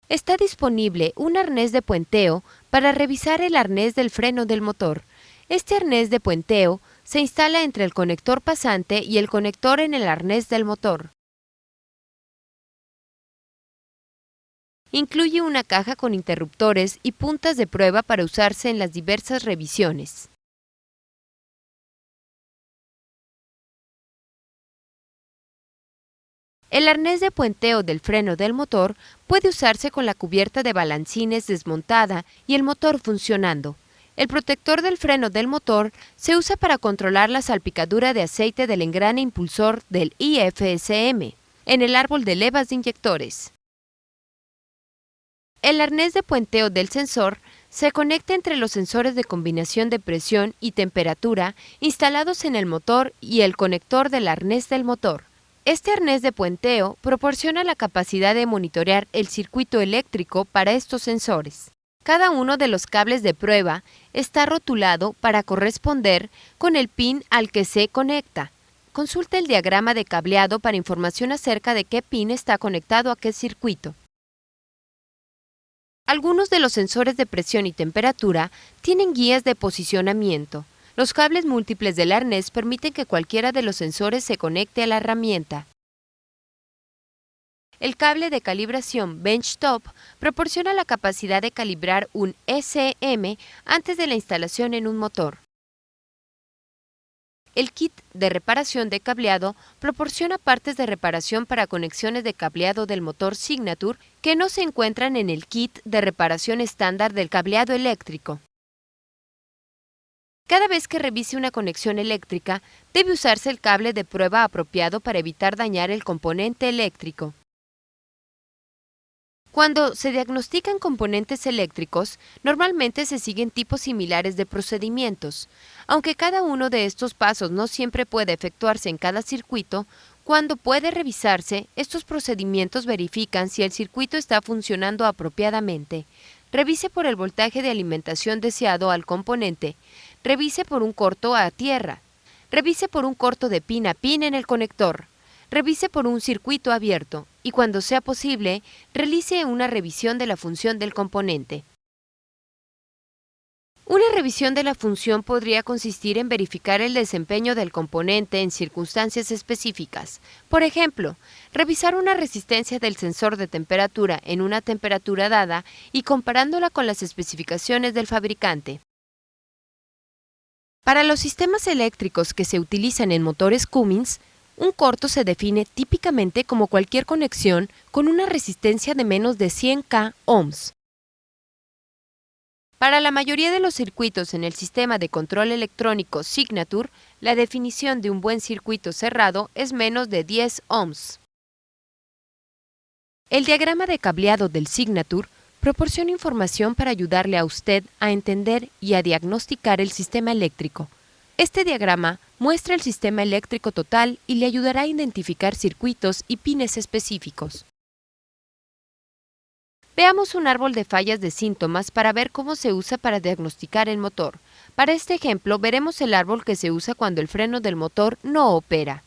Está disponible un arnés de puenteo para revisar el arnés del freno del motor. Este arnés de puenteo se instala entre el conector pasante y el conector en el arnés del motor. Incluye una caja con interruptores y puntas de prueba para usarse en las diversas revisiones. El arnés de puenteo del freno del motor puede usarse con la cubierta de balancines desmontada y el motor funcionando. El protector del freno del motor se usa para controlar la salpicadura de aceite del engrane impulsor del IFSM en el árbol de levas de inyectores. El arnés de puenteo del sensor se conecta entre los sensores de combinación de presión y temperatura instalados en el motor y el conector del arnés del motor. Este arnés de puenteo proporciona la capacidad de monitorear el circuito eléctrico para estos sensores. Cada uno de los cables de prueba está rotulado para corresponder con el pin al que se conecta. Consulta el diagrama de cableado para información acerca de qué pin está conectado a qué circuito. Algunos de los sensores de presión y temperatura tienen guías de posicionamiento. Los cables múltiples del arnés permiten que cualquiera de los sensores se conecte a la herramienta. El cable de calibración benchtop proporciona la capacidad de calibrar un SM antes de la instalación en un motor. El kit de reparación de cableado proporciona partes de reparación para conexiones de cableado del motor Signature que no se encuentran en el kit de reparación estándar del cableado eléctrico. Cada vez que revise una conexión eléctrica, debe usarse el cable de prueba apropiado para evitar dañar el componente eléctrico. Cuando se diagnostican componentes eléctricos, normalmente se siguen tipos similares de procedimientos. Aunque cada uno de estos pasos no siempre puede efectuarse en cada circuito, cuando puede revisarse, estos procedimientos verifican si el circuito está funcionando apropiadamente. Revise por el voltaje de alimentación deseado al componente. Revise por un corto a tierra. Revise por un corto de pin a pin en el conector. Revise por un circuito abierto y, cuando sea posible, realice una revisión de la función del componente. Una revisión de la función podría consistir en verificar el desempeño del componente en circunstancias específicas. Por ejemplo, revisar una resistencia del sensor de temperatura en una temperatura dada y comparándola con las especificaciones del fabricante. Para los sistemas eléctricos que se utilizan en motores Cummins, un corto se define típicamente como cualquier conexión con una resistencia de menos de 100 ohms. Para la mayoría de los circuitos en el sistema de control electrónico Signature, la definición de un buen circuito cerrado es menos de 10 ohms. El diagrama de cableado del Signature proporciona información para ayudarle a usted a entender y a diagnosticar el sistema eléctrico. Este diagrama muestra el sistema eléctrico total y le ayudará a identificar circuitos y pines específicos. Veamos un árbol de fallas de síntomas para ver cómo se usa para diagnosticar el motor. Para este ejemplo, veremos el árbol que se usa cuando el freno del motor no opera.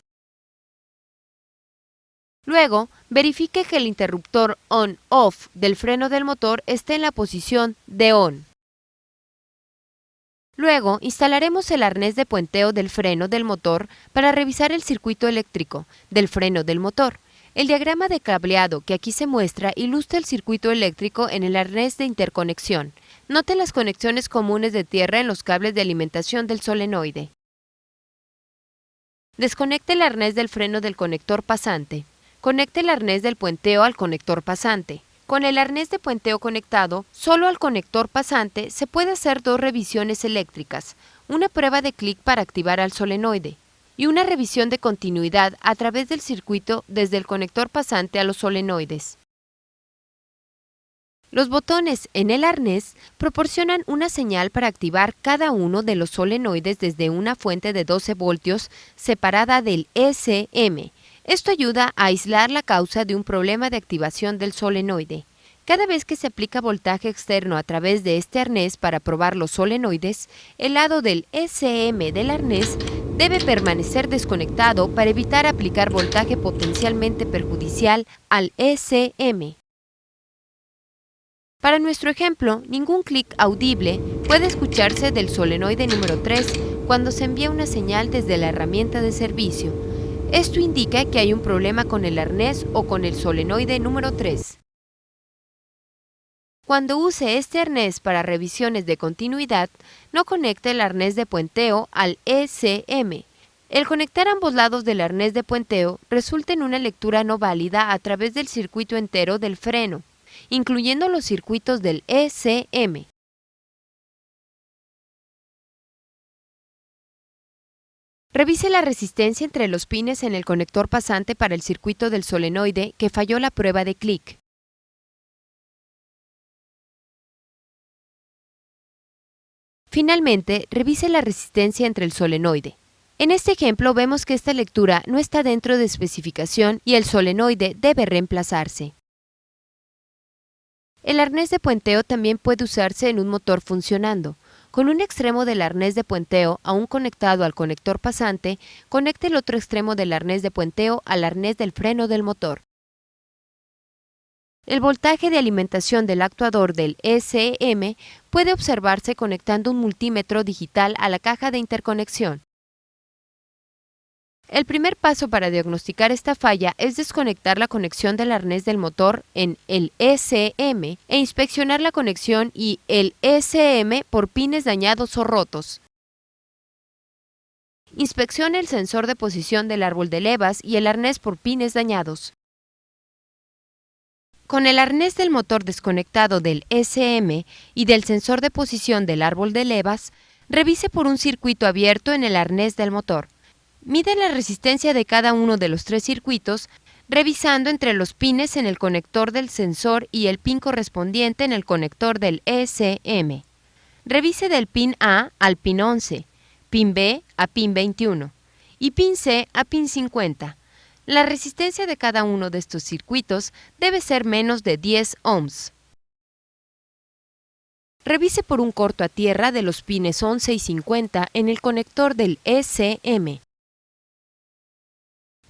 Luego, verifique que el interruptor on-off del freno del motor esté en la posición de on. Luego, instalaremos el arnés de puenteo del freno del motor para revisar el circuito eléctrico del freno del motor. El diagrama de cableado que aquí se muestra ilustra el circuito eléctrico en el arnés de interconexión. Note las conexiones comunes de tierra en los cables de alimentación del solenoide. Desconecte el arnés del freno del conector pasante. Conecte el arnés del puenteo al conector pasante. Con el arnés de puenteo conectado solo al conector pasante, se puede hacer dos revisiones eléctricas, una prueba de clic para activar al solenoide y una revisión de continuidad a través del circuito desde el conector pasante a los solenoides. Los botones en el arnés proporcionan una señal para activar cada uno de los solenoides desde una fuente de 12 voltios separada del SM. Esto ayuda a aislar la causa de un problema de activación del solenoide. Cada vez que se aplica voltaje externo a través de este arnés para probar los solenoides, el lado del SM del arnés debe permanecer desconectado para evitar aplicar voltaje potencialmente perjudicial al SM. Para nuestro ejemplo, ningún clic audible puede escucharse del solenoide número 3 cuando se envía una señal desde la herramienta de servicio. Esto indica que hay un problema con el arnés o con el solenoide número 3. Cuando use este arnés para revisiones de continuidad, no conecte el arnés de puenteo al ECM. El conectar ambos lados del arnés de puenteo resulta en una lectura no válida a través del circuito entero del freno, incluyendo los circuitos del ECM. Revise la resistencia entre los pines en el conector pasante para el circuito del solenoide que falló la prueba de clic. Finalmente, revise la resistencia entre el solenoide. En este ejemplo vemos que esta lectura no está dentro de especificación y el solenoide debe reemplazarse. El arnés de puenteo también puede usarse en un motor funcionando. Con un extremo del arnés de puenteo aún conectado al conector pasante, conecte el otro extremo del arnés de puenteo al arnés del freno del motor. El voltaje de alimentación del actuador del ECM puede observarse conectando un multímetro digital a la caja de interconexión. El primer paso para diagnosticar esta falla es desconectar la conexión del arnés del motor en el ECM e inspeccionar la conexión y el ECM por pines dañados o rotos. Inspeccione el sensor de posición del árbol de levas y el arnés por pines dañados. Con el arnés del motor desconectado del ECM y del sensor de posición del árbol de levas, revise por un circuito abierto en el arnés del motor. Mide la resistencia de cada uno de los tres circuitos, revisando entre los pines en el conector del sensor y el pin correspondiente en el conector del ECM. Revise del pin A al pin 11, pin B a pin 21 y pin C a pin 50. La resistencia de cada uno de estos circuitos debe ser menos de 10 ohms. Revise por un corto a tierra de los pines 11 y 50 en el conector del ECM.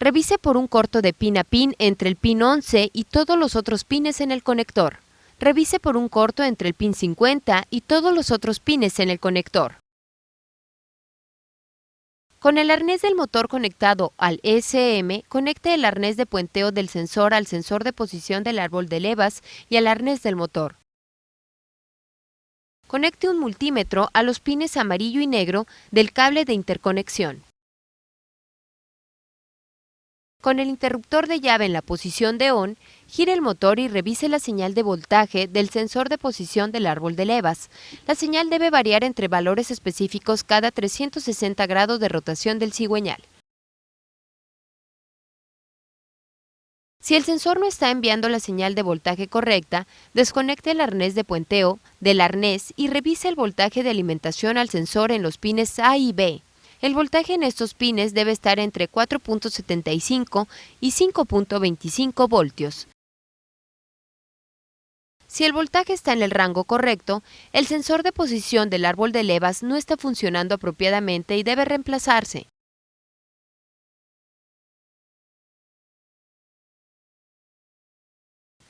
Revise por un corto de pin a pin entre el pin 11 y todos los otros pines en el conector. Revise por un corto entre el pin 50 y todos los otros pines en el conector. Con el arnés del motor conectado al ECM, conecte el arnés de puenteo del sensor al sensor de posición del árbol de levas y al arnés del motor. Conecte un multímetro a los pines amarillo y negro del cable de interconexión. Con el interruptor de llave en la posición de ON, gire el motor y revise la señal de voltaje del sensor de posición del árbol de levas. La señal debe variar entre valores específicos cada 360 grados de rotación del cigüeñal. Si el sensor no está enviando la señal de voltaje correcta, desconecte el arnés de puenteo del arnés y revise el voltaje de alimentación al sensor en los pines A y B. El voltaje en estos pines debe estar entre 4.75 y 5.25 voltios. Si el voltaje está en el rango correcto, el sensor de posición del árbol de levas no está funcionando apropiadamente y debe reemplazarse.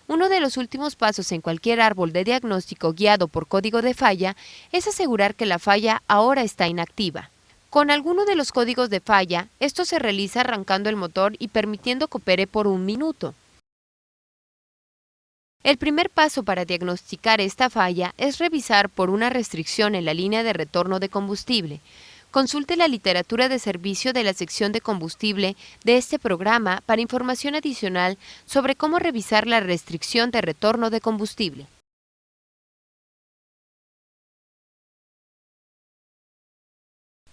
Uno de los últimos pasos en cualquier árbol de diagnóstico guiado por código de falla es asegurar que la falla ahora está inactiva. Con alguno de los códigos de falla, esto se realiza arrancando el motor y permitiendo que opere por un minuto. El primer paso para diagnosticar esta falla es revisar por una restricción en la línea de retorno de combustible. Consulte la literatura de servicio de la sección de combustible de este programa para información adicional sobre cómo revisar la restricción de retorno de combustible.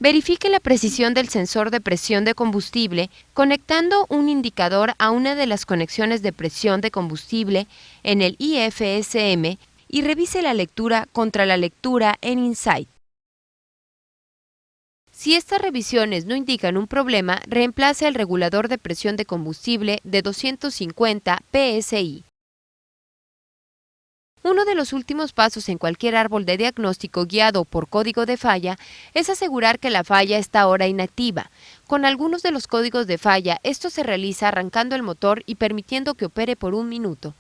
Verifique la precisión del sensor de presión de combustible conectando un indicador a una de las conexiones de presión de combustible en el IFSM y revise la lectura contra la lectura en Insight. Si estas revisiones no indican un problema, reemplace el regulador de presión de combustible de 250 PSI. Uno de los últimos pasos en cualquier árbol de diagnóstico guiado por código de falla es asegurar que la falla está ahora inactiva. Con algunos de los códigos de falla, esto se realiza arrancando el motor y permitiendo que opere por un minuto.